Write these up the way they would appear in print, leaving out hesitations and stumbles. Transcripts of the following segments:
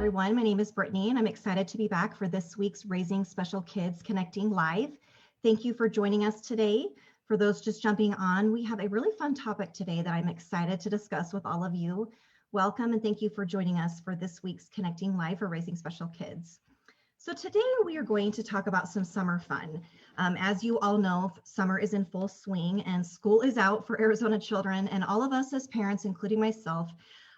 everyone. My name is Brittany, and I'm excited to be back for this week's Raising Special Kids Connecting Live. Thank you for joining us today. For those just jumping on, we have a really fun topic today that I'm excited to discuss with all of you. Welcome, and thank you for joining us for this week's Connecting Live for Raising Special Kids. So today we are going to talk about some summer fun. As you all know, summer is in full swing and school is out for Arizona children, and all of us as parents, including myself,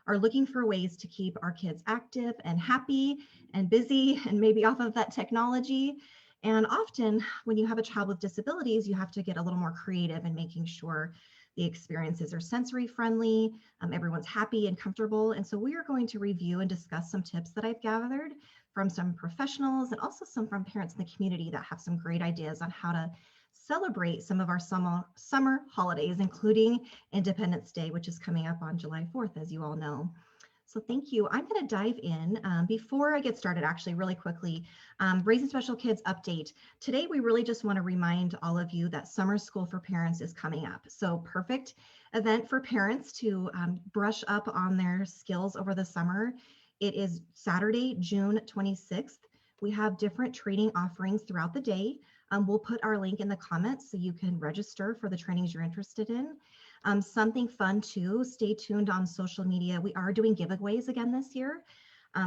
are looking for ways to keep our kids active and happy and busy and maybe off of that technology. And often when you have a child with disabilities, you have to get a little more creative in making sure the experiences are sensory friendly, everyone's happy and comfortable. And so we are going to review and discuss some tips that I've gathered from some professionals and also some from parents in the community that have some great ideas on how to celebrate some of our summer holidays, including Independence Day, which is coming up on July 4th, as you all know. So thank you. I'm going to dive in. Before I get started, actually, really quickly, Raising Special Kids update. Today, we really just want to remind all of you that Summer School for Parents is coming up. So perfect event for parents to brush up on their skills over the summer. It is Saturday, June 26th. We have different training offerings throughout the day. We'll put our link in the comments so you can register for the trainings you're interested in. Something fun too, stay tuned on social media. We are doing giveaways again this year.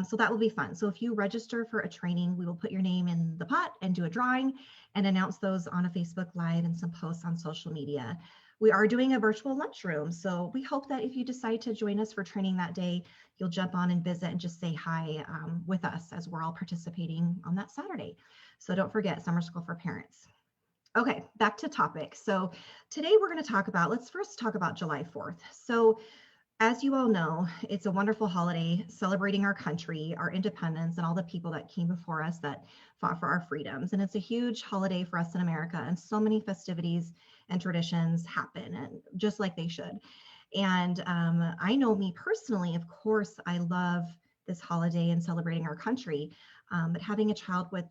So that will be fun. So if you register for a training, we will put your name in the pot and do a drawing and announce those on a Facebook Live and some posts on social media. We are doing a virtual lunchroom. So we hope that if you decide to join us for training that day, you'll jump on and visit and just say hi with us as we're all participating on that Saturday. So don't forget, Summer School for Parents. Okay, back to topic. So today we're going to talk about, let's first talk about July 4th. So as you all know, it's a wonderful holiday celebrating our country, our independence, and all the people that came before us that fought for our freedoms. And it's a huge holiday for us in America, and so many festivities and traditions happen, and just like they should. And I know me personally, of course, I love this holiday and celebrating our country. But having a child with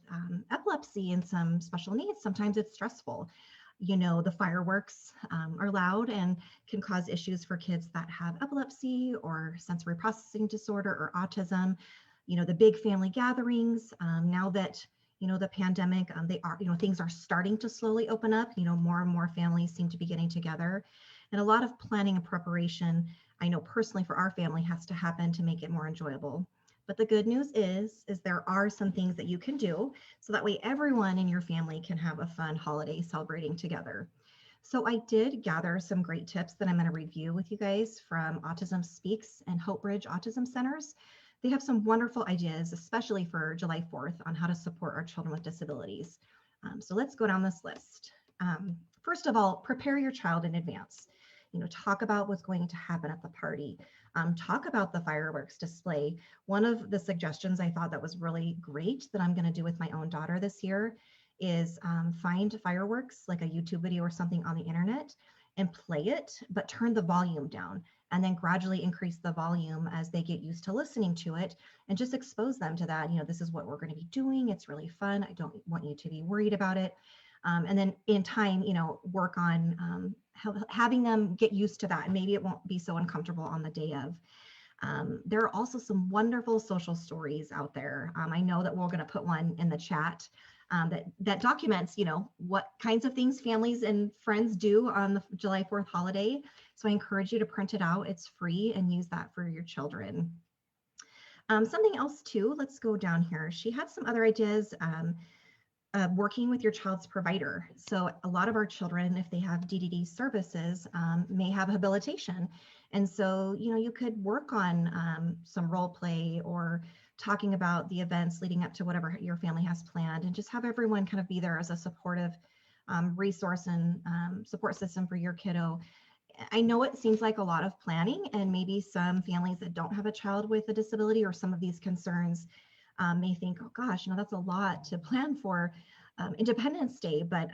epilepsy and some special needs, sometimes it's stressful. You know, the fireworks are loud and can cause issues for kids that have epilepsy or sensory processing disorder or autism. You know, the big family gatherings, now that, you know, the pandemic, they are, you know, things are starting to slowly open up. You know, more and more families seem to be getting together. And a lot of planning and preparation, I know personally for our family, has to happen to make it more enjoyable. But the good news is there are some things that you can do so that way everyone in your family can have a fun holiday celebrating together. So I did gather some great tips that I'm going to review with you guys from Autism Speaks and Hope Bridge Autism Centers. They have some wonderful ideas, especially for July 4th, on how to support our children with disabilities. So let's go down this list. First of all, prepare your child in advance. You know, talk about what's going to happen at the party. Talk about the fireworks display. One of the suggestions I thought that was really great that I'm going to do with my own daughter this year is find fireworks, like a YouTube video or something on the internet, and play it, but turn the volume down and then gradually increase the volume as they get used to listening to it, and just expose them to that. You know, this is what we're going to be doing. It's really fun. I don't want you to be worried about it. And then in time, you know, work on having them get used to that. And maybe it won't be so uncomfortable on the day of. There are also some wonderful social stories out there. I know that we're going to put one in the chat that documents, you know, what kinds of things families and friends do on the July 4th holiday. So I encourage you to print it out. It's free, and use that for your children. Something else too, let's go down here. She had some other ideas. Working with your child's provider. So a lot of our children, if they have DDD services, may have habilitation. And so, you know, you could work on some role play or talking about the events leading up to whatever your family has planned, and just have everyone kind of be there as a supportive resource and support system for your kiddo. I know it seems like a lot of planning, and maybe some families that don't have a child with a disability or some of these concerns may think, oh gosh, that's a lot to plan for Independence Day, but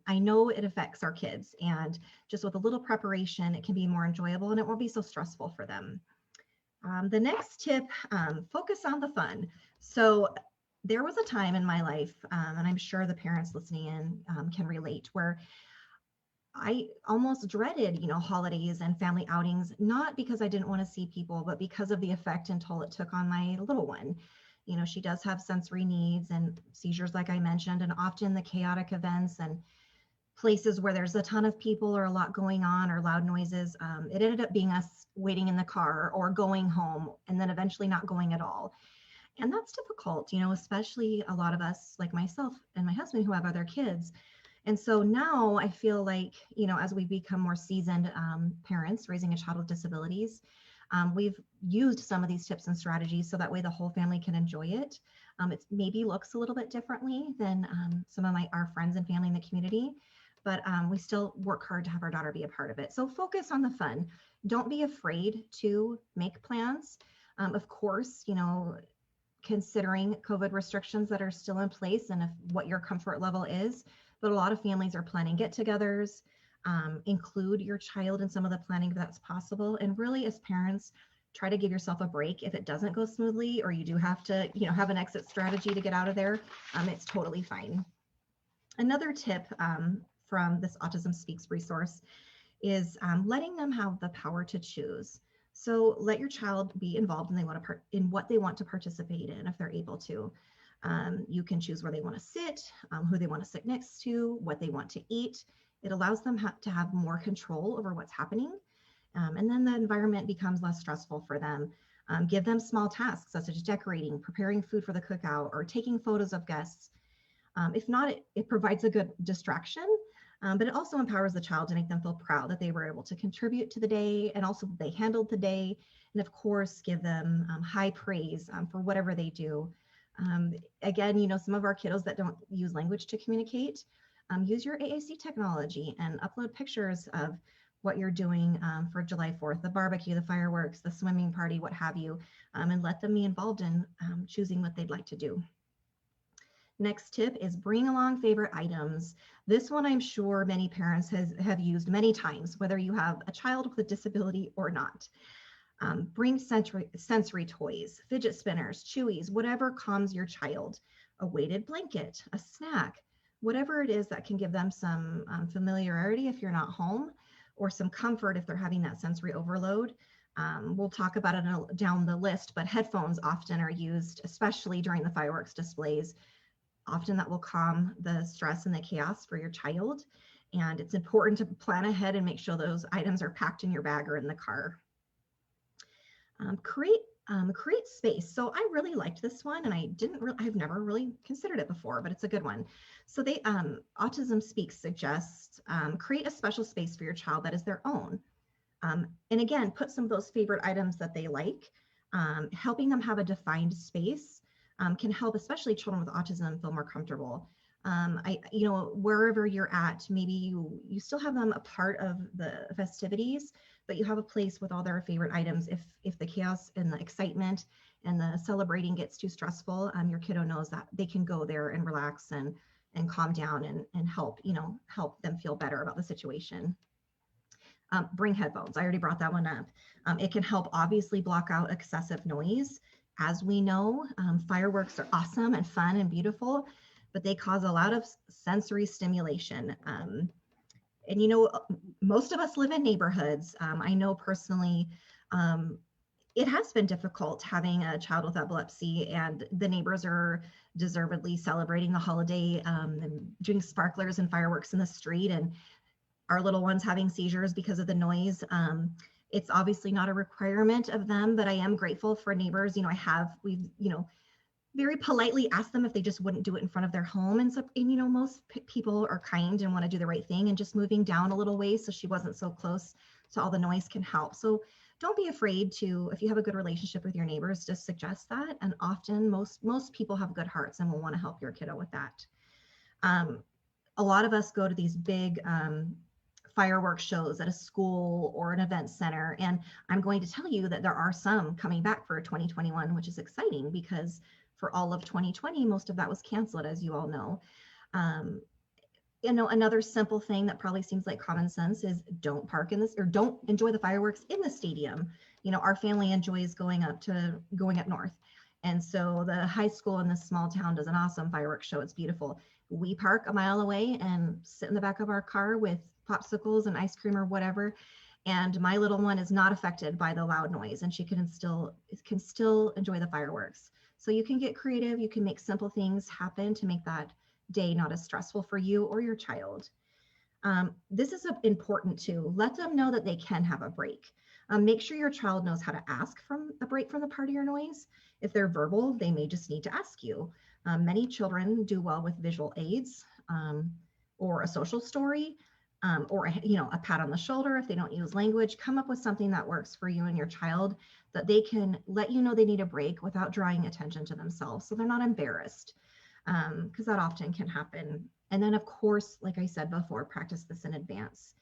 I know it affects our kids, and just with a little preparation, it can be more enjoyable and it won't be so stressful for them. The next tip, focus on the fun. So there was a time in my life, and I'm sure the parents listening in can relate, where I almost dreaded, holidays and family outings, not because I didn't want to see people, but because of the effect and toll it took on my little one. She does have sensory needs and seizures, like I mentioned, and often the chaotic events and places where there's a ton of people or a lot going on or loud noises, it ended up being us waiting in the car or going home and then eventually not going at all. And that's difficult, especially a lot of us like myself and my husband who have other kids. And so now I feel like, as we become more seasoned parents raising a child with disabilities, we've used some of these tips and strategies so that way the whole family can enjoy it. It maybe looks a little bit differently than some of our friends and family in the community, but we still work hard to have our daughter be a part of it. So focus on the fun. Don't be afraid to make plans. Of course, considering COVID restrictions that are still in place and if what your comfort level is. But a lot of families are planning get-togethers. Include your child in some of the planning if that's possible. And really, as parents, try to give yourself a break if it doesn't go smoothly or you do have to, have an exit strategy to get out of there. It's totally fine. Another tip from this Autism Speaks resource is letting them have the power to choose. So let your child be involved in what they want to participate in if they're able to. You can choose where they want to sit, who they want to sit next to, what they want to eat. It allows them to have more control over what's happening. And then the environment becomes less stressful for them. Give them small tasks such as decorating, preparing food for the cookout, or taking photos of guests. If not, it provides a good distraction, but it also empowers the child to make them feel proud that they were able to contribute to the day and also they handled the day. And of course, give them high praise for whatever they do. Again, some of our kiddos that don't use language to communicate, use your AAC technology and upload pictures of what you're doing for July 4th, the barbecue, the fireworks, the swimming party, what have you, and let them be involved in choosing what they'd like to do. Next tip is bring along favorite items. This one I'm sure many parents have used many times, whether you have a child with a disability or not. Bring sensory toys, fidget spinners, chewies, whatever calms your child, a weighted blanket, a snack, whatever it is that can give them some familiarity if you're not home, or some comfort if they're having that sensory overload. We'll talk about it down the list, but headphones often are used, especially during the fireworks displays. Often that will calm the stress and the chaos for your child. And it's important to plan ahead and make sure those items are packed in your bag or in the car. Create space. So I really liked this one, and I've never really considered it before, but it's a good one. So Autism Speaks suggests create a special space for your child that is their own. And again, put some of those favorite items that they like. Helping them have a defined space can help, especially children with autism, feel more comfortable. Wherever you're at, maybe you still have them a part of the festivities, but you have a place with all their favorite items. If the chaos and the excitement and the celebrating gets too stressful, your kiddo knows that they can go there and relax and calm down and help them feel better about the situation. Bring headphones. I already brought that one up. It can help obviously block out excessive noise. As we know, fireworks are awesome and fun and beautiful, but they cause a lot of sensory stimulation. And most of us live in neighborhoods. I know personally, it has been difficult having a child with epilepsy, and the neighbors are deservedly celebrating the holiday and doing sparklers and fireworks in the street, and our little ones having seizures because of the noise. It's obviously not a requirement of them, but I am grateful for neighbors. We've very politely asked them if they just wouldn't do it in front of their home. And so, most people are kind and want to do the right thing, and just moving down a little ways so she wasn't so close to all the noise can help. So don't be afraid to, if you have a good relationship with your neighbors, just suggest that. And often most people have good hearts and will want to help your kiddo with that. A lot of us go to these big fireworks shows at a school or an event center. And I'm going to tell you that there are some coming back for 2021, which is exciting because for all of 2020, most of that was canceled, as you all know. Another simple thing that probably seems like common sense is don't enjoy the fireworks in the stadium. Our family enjoys going up north. And so the high school in this small town does an awesome fireworks show. It's beautiful. We park a mile away and sit in the back of our car with popsicles and ice cream or whatever. And my little one is not affected by the loud noise, and she can still enjoy the fireworks. So you can get creative. You can make simple things happen to make that day not as stressful for you or your child. This is important too. Let them know that they can have a break. Make sure your child knows how to ask for a break from the party or noise. If they're verbal, they may just need to ask you. Many children do well with visual aids, or a social story, or a pat on the shoulder. If they don't use language, come up with something that works for you and your child, that they can let you know they need a break without drawing attention to themselves, so they're not embarrassed, because that often can happen. And then, of course, like I said before, practice this in advance.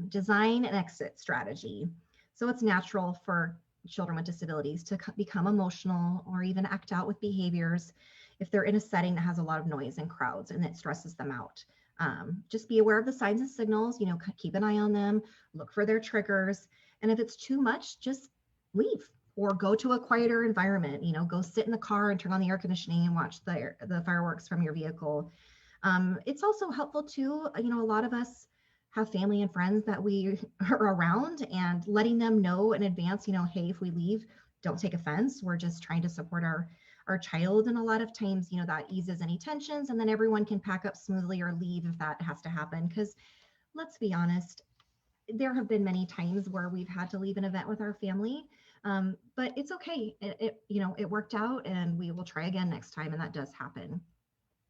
Design an exit strategy. So it's natural for children with disabilities to become emotional or even act out with behaviors if they're in a setting that has a lot of noise and crowds and it stresses them out. Just be aware of the signs and signals, keep an eye on them, look for their triggers. And if it's too much, just leave or go to a quieter environment, go sit in the car and turn on the air conditioning and watch the fireworks from your vehicle. It's also helpful too, a lot of us have family and friends that we are around, and letting them know in advance, hey, if we leave, don't take offense. We're just trying to support our child. And a lot of times, that eases any tensions, and then everyone can pack up smoothly or leave if that has to happen. Because let's be honest, there have been many times where we've had to leave an event with our family, but it's okay. It worked out, and we will try again next time, and that does happen.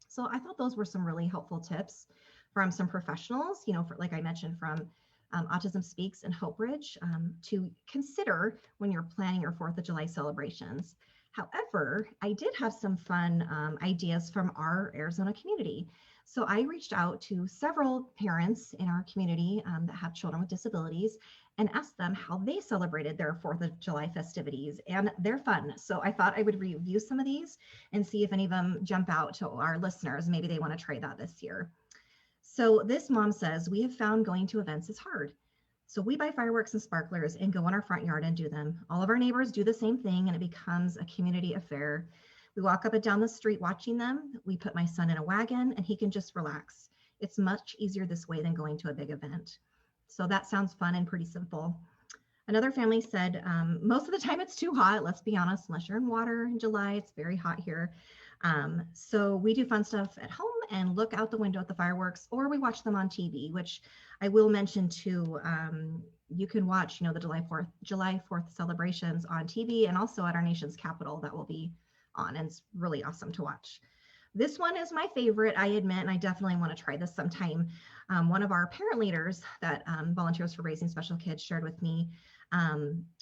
So I thought those were some really helpful tips from some professionals, like I mentioned, from Autism Speaks and Hope Bridge, to consider when you're planning your 4th of July celebrations. However, I did have some fun ideas from our Arizona community. So I reached out to several parents in our community that have children with disabilities and asked them how they celebrated their 4th of July festivities, and they're fun. So I thought I would review some of these and see if any of them jump out to our listeners. Maybe they want to try that this year. So this mom says, we have found going to events is hard. So we buy fireworks and sparklers and go in our front yard and do them. All of our neighbors do the same thing, and it becomes a community affair. We walk up and down the street watching them. We put my son in a wagon and he can just relax. It's much easier this way than going to a big event. So that sounds fun and pretty simple. Another family said, most of the time it's too hot, let's be honest, unless you're in water in July, it's very hot here. So we do fun stuff at home and look out the window at the fireworks, or we watch them on TV, which I will mention too. You can watch, the July 4th celebrations on TV, and also at our nation's capital that will be on, and it's really awesome to watch. This one is my favorite, I admit, and I definitely want to try this sometime. One of our parent leaders that volunteers for Raising Special Kids shared with me,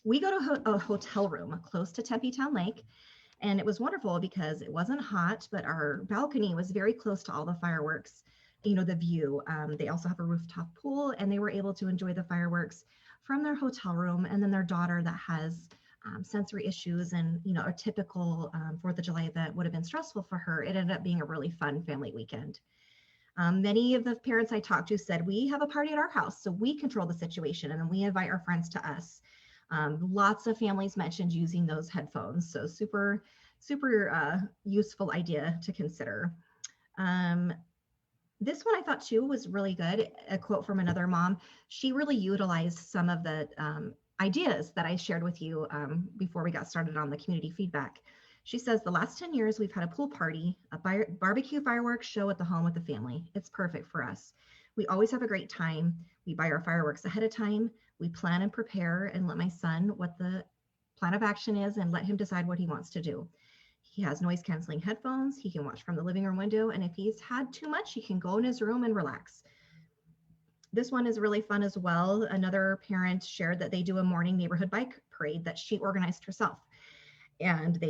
we go to a hotel room close to Tempe Town Lake, and it was wonderful because it wasn't hot, but our balcony was very close to all the fireworks, the view. They also have a rooftop pool, and they were able to enjoy the fireworks from their hotel room. And then their daughter that has sensory issues and, a typical 4th of July event would have been stressful for her. It ended up being a really fun family weekend. Many of the parents I talked to said, we have a party at our house, so we control the situation, and then we invite our friends to us. Lots of families mentioned using those headphones, so super useful idea to consider. This one I thought too was really good. A quote from another mom. She really utilized some of the ideas that I shared with you before we got started on the community feedback. She says, the last 10 years, we've had a pool party, a barbecue fireworks show at the home with the family. It's perfect for us. We always have a great time. We buy our fireworks ahead of time. We plan and prepare and let my son what the plan of action is and let him decide what he wants to do. He has noise canceling headphones. He can watch from the living room window. And if he's had too much, he can go in his room and relax. This one is really fun as well. Another parent shared that they do a morning neighborhood bike parade that she organized herself. And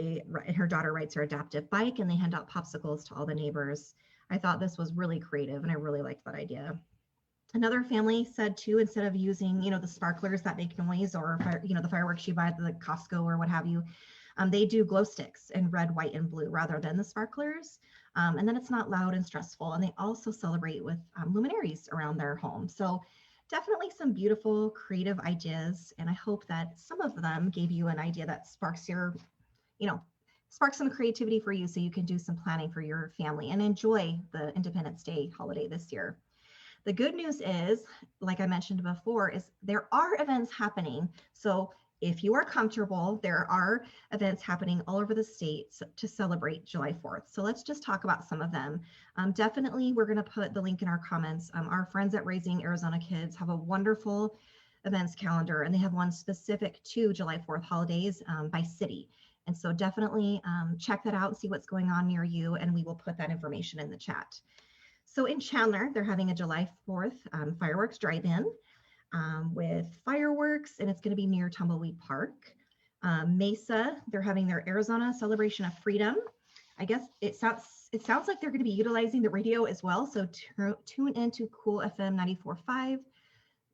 her daughter rides her adaptive bike, and they hand out popsicles to all the neighbors. I thought this was really creative, and I really liked that idea. Another family said too, instead of using, the sparklers that make noise, or, the fireworks you buy at the Costco or what have you, they do glow sticks in red, white, and blue rather than the sparklers. And then it's not loud and stressful. And they also celebrate with luminaries around their home. So definitely some beautiful, creative ideas. And I hope that some of them gave you an idea that sparks some creativity for you, so you can do some planning for your family and enjoy the Independence Day holiday this year. The good news is, like I mentioned before, is there are events happening. So if you are comfortable, there are events happening all over the state to celebrate July 4th. So let's just talk about some of them. Definitely, we're going to put the link in our comments. Our friends at Raising Arizona Kids have a wonderful events calendar, and they have one specific to July 4th holidays by city. And so definitely check that out and see what's going on near you, and we will put that information in the chat. So in Chandler, they're having a July 4th fireworks drive-in with fireworks, and it's going to be near Tumbleweed Park. Mesa, they're having their Arizona Celebration of Freedom. I guess it sounds like they're going to be utilizing the radio as well. So tune into Cool FM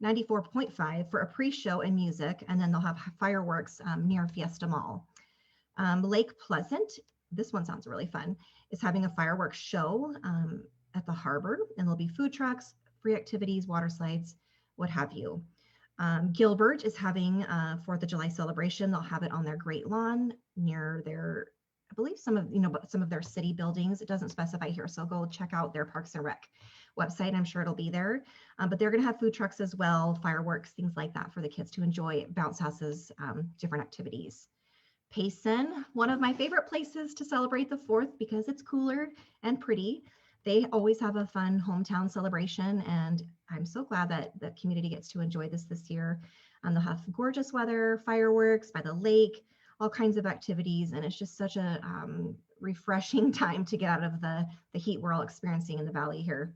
94.5 for a pre-show and music, and then they'll have fireworks near Fiesta Mall. Lake Pleasant, this one sounds really fun, is having a fireworks show at the harbor, and there'll be food trucks, free activities, water slides, what have you. Gilbert is having 4th of July celebration. They'll have it on their Great Lawn near their, I believe some of their city buildings. It doesn't specify here, so go check out their Parks and Rec website. I'm sure it'll be there. But they're going to have food trucks as well, fireworks, things like that for the kids to enjoy, bounce houses, different activities. Payson, one of my favorite places to celebrate the 4th because it's cooler and pretty. They always have a fun hometown celebration, and I'm so glad that the community gets to enjoy this year. They'll have gorgeous weather, fireworks by the lake, all kinds of activities, and it's just such a refreshing time to get out of the heat we're all experiencing in the valley here.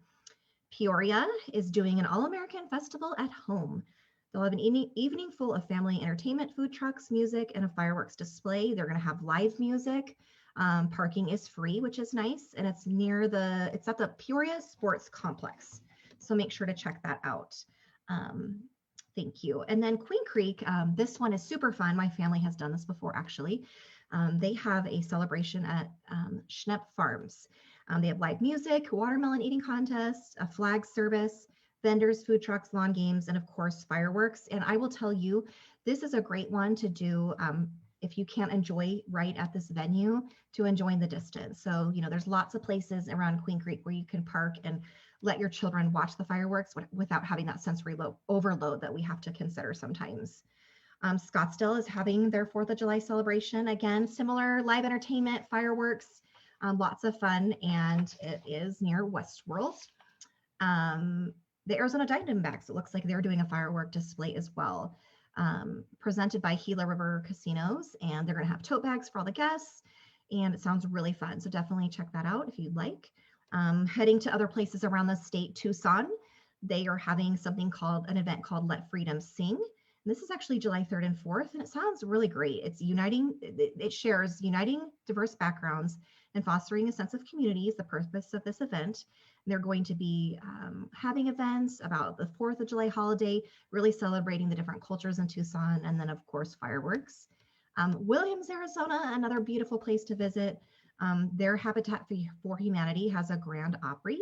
Peoria is doing an all-American festival at home. They'll have an evening full of family entertainment, food trucks, music, and a fireworks display. They're going to have live music. Parking is free, which is nice, and it's at the Peoria Sports Complex. So make sure to check that out. Thank you. And then Queen Creek, this one is super fun. My family has done this before, actually. They have a celebration at Schnepp Farms. They have live music, watermelon eating contests, a flag service, vendors, food trucks, lawn games, and of course, fireworks. And I will tell you, this is a great one to do if you can't enjoy right at this venue, to enjoy the distance. So, there's lots of places around Queen Creek where you can park and let your children watch the fireworks without having that sensory overload that we have to consider sometimes. Scottsdale is having their 4th of July celebration. Again, similar live entertainment, fireworks, lots of fun, and it is near Westworld. The Arizona Diamondbacks, it looks like they're doing a firework display as well. Presented by Gila River Casinos, and they're going to have tote bags for all the guests, and it sounds really fun. So definitely check that out if you'd like. Heading to other places around the state, Tucson, they are having an event called Let Freedom Sing. And this is actually July 3rd and 4th, and it sounds really great. It shares uniting diverse backgrounds and fostering a sense of community is the purpose of this event. They're going to be having events about the 4th of July holiday, really celebrating the different cultures in Tucson, and then of course, fireworks. Williams, Arizona, another beautiful place to visit. Their Habitat for Humanity has a Grand Opry.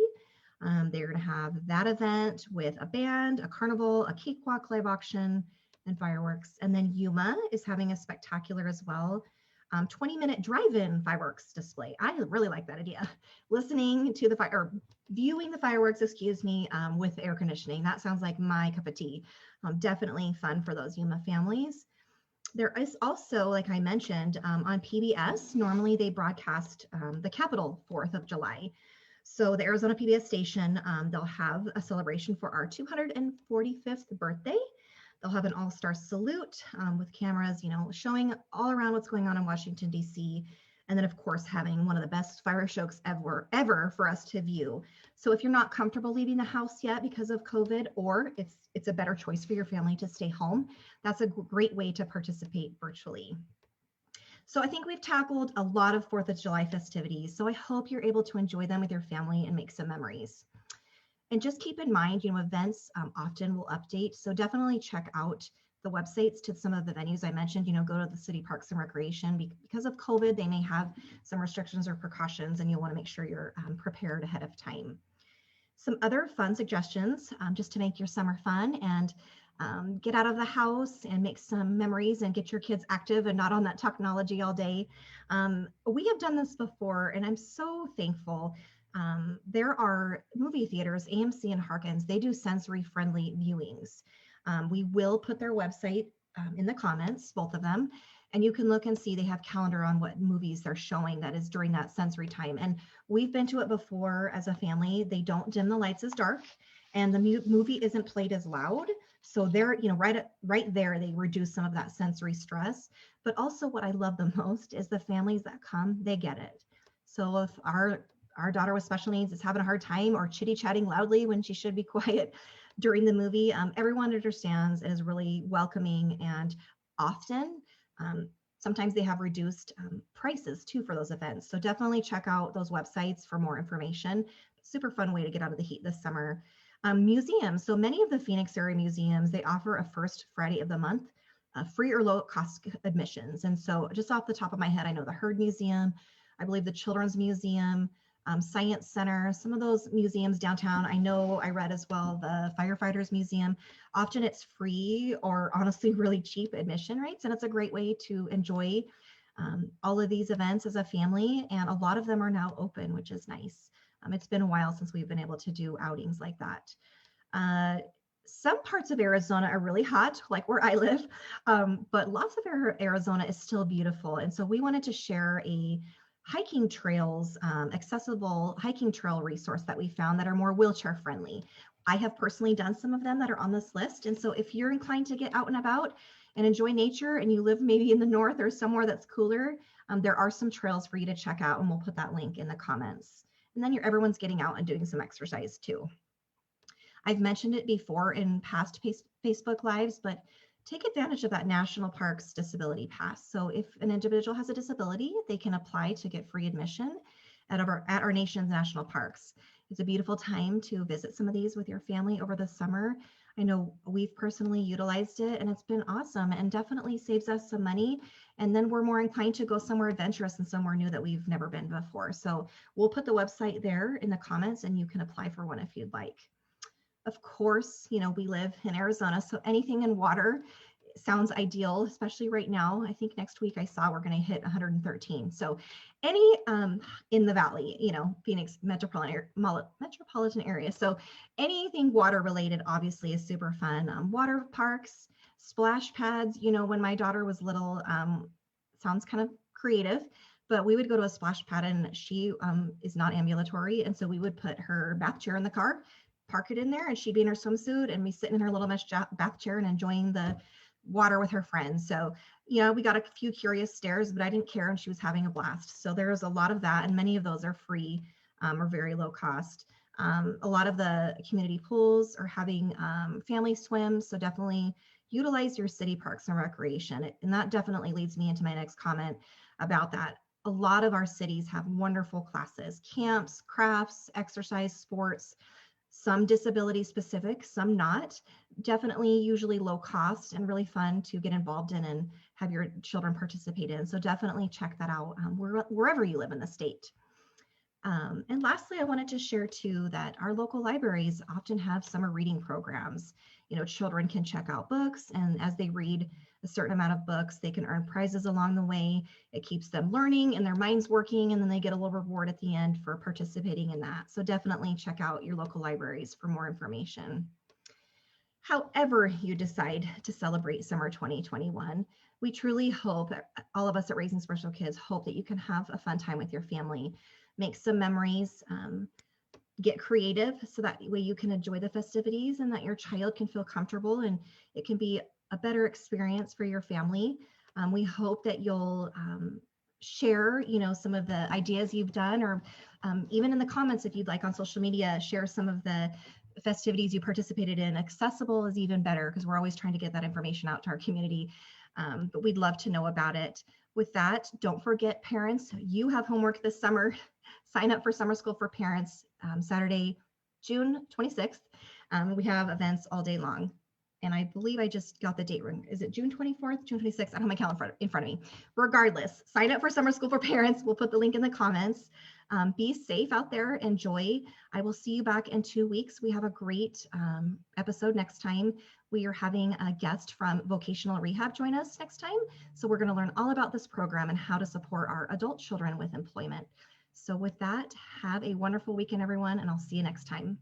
They're going to have that event with a band, a carnival, a cakewalk, live auction, and fireworks. And then Yuma is having a spectacular as well. 20-minute drive-in fireworks display. I really like that idea. Listening to viewing the fireworks, with air conditioning. That sounds like my cup of tea. Definitely fun for those Yuma families. There is also, like I mentioned, on PBS, normally they broadcast the Capitol 4th of July. So the Arizona PBS station, they'll have a celebration for our 245th birthday. They'll have an all-star salute with cameras, showing all around what's going on in Washington, D.C. And then, of course, having one of the best fire shows ever for us to view. So if you're not comfortable leaving the house yet because of COVID, or it's a better choice for your family to stay home, that's a great way to participate virtually. So I think we've tackled a lot of 4th of July festivities. So I hope you're able to enjoy them with your family and make some memories. And just keep in mind, events often will update. So definitely check out the websites to some of the venues I mentioned. Go to the city parks and recreation. Because of COVID, they may have some restrictions or precautions, and you'll want to make sure you're prepared ahead of time. Some other fun suggestions just to make your summer fun and get out of the house and make some memories and get your kids active and not on that technology all day. We have done this before, and I'm so thankful. There are movie theaters, AMC and Harkins, they do sensory friendly viewings. We will put their website in the comments, both of them, and you can look and see they have calendar on what movies they're showing that is during that sensory time. And we've been to it before as a family. They don't dim the lights as dark, and the movie isn't played as loud. So they're, right there, they reduce some of that sensory stress. But also what I love the most is the families that come, they get it. So if our daughter with special needs is having a hard time or chitty chatting loudly when she should be quiet during the movie, everyone understands and is really welcoming. And often, sometimes they have reduced prices too for those events. So definitely check out those websites for more information. Super fun way to get out of the heat this summer. Museums. So many of the Phoenix area museums, they offer a first Friday of the month, free or low cost admissions. And so just off the top of my head, I know the Heard Museum, I believe the Children's Museum, Science Center, some of those museums downtown. I know I read as well the Firefighters Museum. Often it's free or honestly really cheap admission rates, and it's a great way to enjoy all of these events as a family. And a lot of them are now open, which is nice. It's been a while since we've been able to do outings like that. Some parts of Arizona are really hot, like where I live, but lots of Arizona is still beautiful. And so we wanted to share a hiking trails, accessible hiking trail resource that we found that are more wheelchair friendly. I have personally done some of them that are on this list. And so if you're inclined to get out and about and enjoy nature and you live maybe in the north or somewhere that's cooler, there are some trails for you to check out, and we'll put that link in the comments. And then everyone's getting out and doing some exercise too. I've mentioned it before in past Facebook Lives, but take advantage of that National Parks Disability Pass. So if an individual has a disability, they can apply to get free admission at our nation's national parks. It's a beautiful time to visit some of these with your family over the summer. I know we've personally utilized it, and it's been awesome and definitely saves us some money. And then we're more inclined to go somewhere adventurous and somewhere new that we've never been before. So we'll put the website there in the comments, and you can apply for one if you'd like. Of course, we live in Arizona, so anything in water sounds ideal, especially right now. I think next week I saw we're going to hit 113. So any in the valley, Phoenix metropolitan area. So anything water related obviously is super fun. Water parks, splash pads. When my daughter was little, sounds kind of creative, but we would go to a splash pad, and she is not ambulatory. And so we would put her bath chair in the car, park it in there, and she'd be in her swimsuit and be sitting in her little mesh bath chair and enjoying the water with her friends. So, we got a few curious stares, but I didn't care, and she was having a blast. So there's a lot of that, and many of those are free or very low cost. A lot of the community pools are having family swims, so definitely utilize your city parks and recreation. And that definitely leads me into my next comment about that. A lot of our cities have wonderful classes, camps, crafts, exercise, sports, some disability specific, some not. Definitely usually low cost and really fun to get involved in and have your children participate in. So definitely check that out wherever you live in the state. And lastly, I wanted to share too that our local libraries often have summer reading programs. Children can check out books, and as they read a certain amount of books, they can earn prizes along the way. It keeps them learning and their minds working, and then they get a little reward at the end for participating in that. So definitely check out your local libraries for more information. However you decide to celebrate summer 2021, we truly hope, all of us at Raising Special Kids hope that you can have a fun time with your family, make some memories, get creative so that way you can enjoy the festivities and that your child can feel comfortable and it can be a better experience for your family. We hope that you'll share, some of the ideas you've done, or even in the comments, if you'd like on social media, share some of the festivities you participated in. Accessible is even better because we're always trying to get that information out to our community, but we'd love to know about it. With that, don't forget, parents, you have homework this summer. Sign up for Summer School for Parents, Saturday, June 26th. We have events all day long. And I believe I just got the date wrong. Is it June 24th, June 26th? I don't have my calendar in front of me. Regardless, sign up for Summer School for Parents. We'll put the link in the comments. Be safe out there. Enjoy. I will see you back in 2 weeks. We have a great episode next time. We are having a guest from Vocational Rehab join us next time. So we're going to learn all about this program and how to support our adult children with employment. So with that, have a wonderful weekend, everyone, and I'll see you next time.